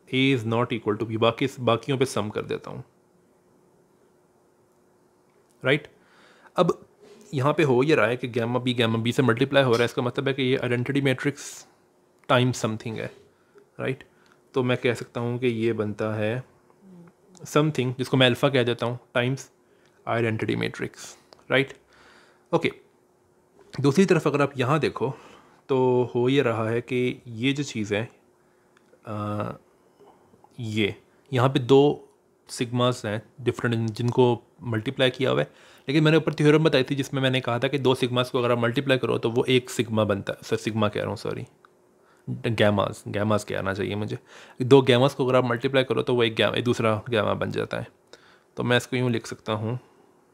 A is not equal to B, बाकियों पे सम कर देता हूँ, राइट। अब यहाँ पे हो ये रहा है कि गैमा बी से मल्टीप्लाई हो रहा है, इसका मतलब है कि ये आइडेंटिटी मैट्रिक्स टाइम्स समथिंग है, राइट। तो मैं कह सकता हूँ कि ये बनता है समथिंग जिसको मैं अल्फ़ा कह देता हूँ times identity matrix, right. Okay, दूसरी तरफ अगर आप यहाँ देखो तो हो ये रहा है कि ये जो चीज़ है, ये यहाँ पे दो सिग्मास हैं डिफरेंट जिनको मल्टीप्लाई किया हुआ है, लेकिन मैंने ऊपर थ्योरम बताई थी जिसमें मैंने कहा था कि दो सिग्मास को अगर आप मल्टीप्लाई करो तो वो एक सिग्मा बनता है। सर सिग्मा कह रहा हूँ, सॉरी, गैमास कहना चाहिए मुझे। दो गैमास को अगर आप मल्टीप्लाई करो तो वो एक दूसरा गैमा बन जाता है। तो मैं इसको यूँ लिख सकता हूँ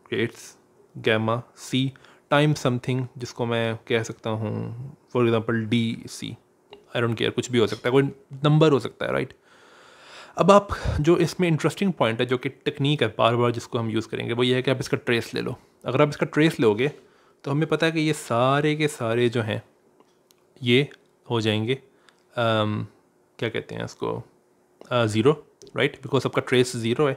कि it's gamma C time something, जिसको मैं कह सकता हूँ for example D C, I don't care, कुछ भी हो सकता है, कोई नंबर हो सकता है, राइट। अब आप जो इसमें इंटरेस्टिंग पॉइंट है, जो कि टेक्निक है बार बार जिसको हम यूज़ करेंगे, वो ये है कि आप इसका ट्रेस ले लो। अगर आप इसका ट्रेस लोगे तो हमें पता है कि ये सारे के सारे जो हैं ये हो जाएंगे क्या कहते हैं इसको, ज़ीरो, राइट, बिकॉज आपका ट्रेस ज़ीरो है।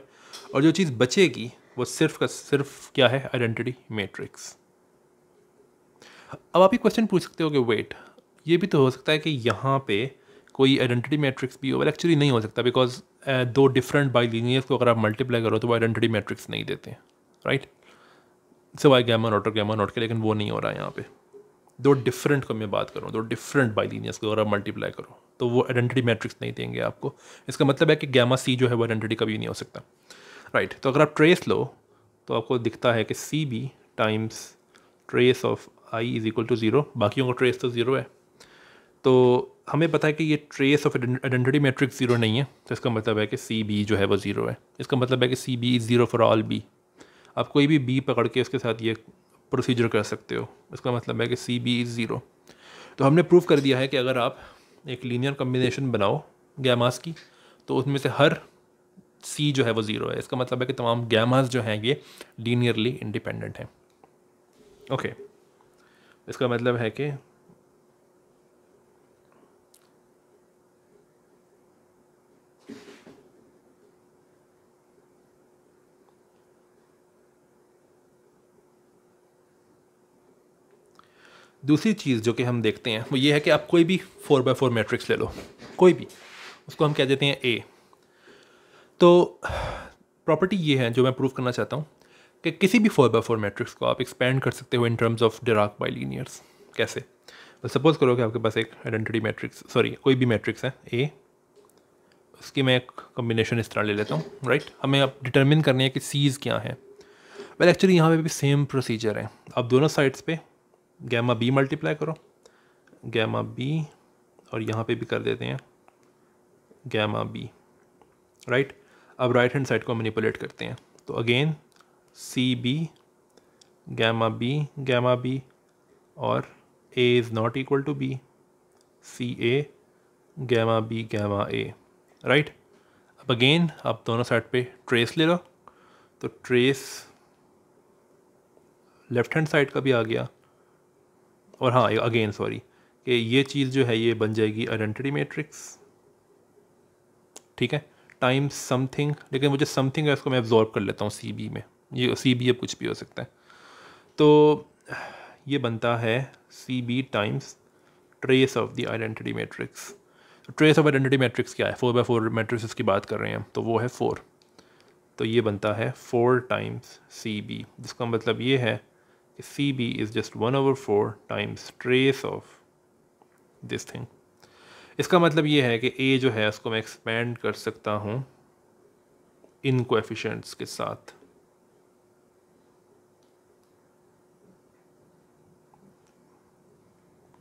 और जो चीज़ बचेगी वो सिर्फ का सिर्फ क्या है, आइडेंटिटी मैट्रिक्स। अब आप ये क्वेश्चन पूछ सकते हो कि वेट, ये भी तो हो सकता है कि यहाँ पे कोई आइडेंटिटी मैट्रिक्स भी हो, बट एक्चुअली नहीं हो सकता, बिकॉज दो डिफरेंट बाइलिनियर्स को अगर आप मल्टीप्लाई करो तो वो आइडेंटिटी मैट्रिक्स नहीं देते, राइट, सिवाय गैमा नॉट और गैमा नॉट के, लेकिन वो नहीं हो रहा है यहाँ पे। दो डिफरेंट को मैं बात करूँ, दो डिफरेंट बाइलिनियर्स को अगर आप मल्टीप्लाई करो तो वो आइडेंटिटी मैट्रिक्स नहीं देंगे आपको। इसका मतलब है कि गैमा सी जो है वो आइडेंटिटी कभी नहीं हो सकता, राइट। तो अगर आप ट्रेस लो तो आपको दिखता है कि C B times trace of I is equal to zero, बाकियों का ट्रेस तो ज़ीरो है। तो हमें पता है कि ये trace of identity matrix zero नहीं है, तो इसका मतलब है कि सी बी जो है वो ज़ीरो है। इसका मतलब है कि C B is zero for all B. आप कोई भी बी पकड़ के उसके साथ ये प्रोसीजर कर सकते हो। इसका मतलब है कि सी बी इज़ ज़ीरो। तो हमने प्रूव कर दिया है कि अगर आप एक लीनियर कम्बिनेशन बनाओ गैमास की, तो उसमें से हर सी जो है वो ज़ीरो है। इसका मतलब है कि तमाम गैमास जो हैं ये लीनियरली इंडिपेंडेंट हैं। ओके, इसका मतलब है कि दूसरी चीज़ जो कि हम देखते हैं वो ये है कि आप कोई भी 4x4 मैट्रिक्स ले लो, कोई भी, उसको हम कह देते हैं ए। तो प्रॉपर्टी ये है जो मैं प्रूव करना चाहता हूँ कि किसी भी 4x4 मैट्रिक्स को आप एक्सपेंड कर सकते हो इन टर्म्स ऑफ डिराक बाइलिनियर्स। कैसे? तो सपोज करो कि आपके पास एक आइडेंटिटी मैट्रिक्स, सॉरी कोई भी मैट्रिक्स है ए, उसकी मैं एक कॉम्बिनेशन इस तरह ले लेता हूँ, राइट। हमें अब डिटर्मिन करनी है कि सीज़ क्या है। वेल एक्चुअली यहाँ पे भी सेम प्रोसीजर है। आप दोनों साइड्स पे गैमा बी मल्टीप्लाई करो, गैमा बी, और यहाँ पे भी कर देते हैं गैमा बी, राइट। अब राइट हैंड साइड को मैनिपुलेट करते हैं, तो again C B gamma B और A is not equal to B, C A gamma A, right. अब अगेन आप दोनों साइड पे ट्रेस ले लो, तो ट्रेस लेफ्ट हैंड साइड का भी आ गया, और हाँ अगेन सॉरी कि ये चीज़ जो है ये बन जाएगी आइडेंटिटी मैट्रिक्स, ठीक है, टाइम्स समथिंग, लेकिन मुझे समथिंग है इसको मैं एब्जॉर्ब कर लेता हूँ सी बी में, ये सी बी अब कुछ भी हो सकता है। तो ये बनता है C B times trace of the identity matrix. तो ट्रेस ऑफ आइडेंटिटी मैट्रिक्स क्या है, 4x4 मैट्रिक्स की बात कर रहे हैं, तो वो है 4। तो ये बनता है 4 टाइम्स सी बी, जिसका मतलब ये है कि C B is just 1/4 times trace of this thing. इसका मतलब ये है कि ए जो है उसको मैं एक्सपेंड कर सकता हूँ इन कोएफिशिएंट्स के साथ,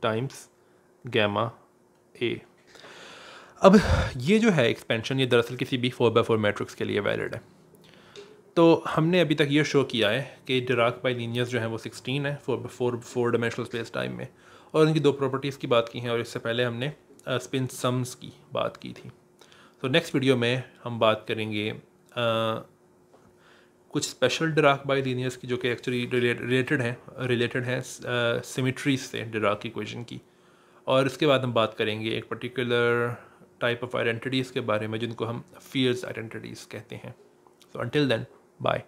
टाइम्स गैमा ए। अब ये जो है एक्सपेंशन, ये दरअसल किसी भी 4x4 मैट्रिक्स के लिए वैलिड है। तो हमने अभी तक ये शो किया है कि डिराक बाइलिनियर्स जो हैं वो 16 है 4 डायमेंशनल स्पेस टाइम में, और उनकी दो प्रॉपर्टीज़ की बात की हैं, और इससे पहले हमने स्पिन सम्स की बात की थी। तो नेक्स्ट वीडियो में हम बात करेंगे कुछ स्पेशल डिराक बाइलिनियर्स की, जो कि एक्चुअली रिलेटेड हैं सिमेट्रीज से डिराक इक्वेशन की, और इसके बाद हम बात करेंगे एक पर्टिकुलर टाइप ऑफ आइडेंटिटीज़ के बारे में जिनको हम फील्ड्स आइडेंटिटीज़ कहते हैं। So until then, bye.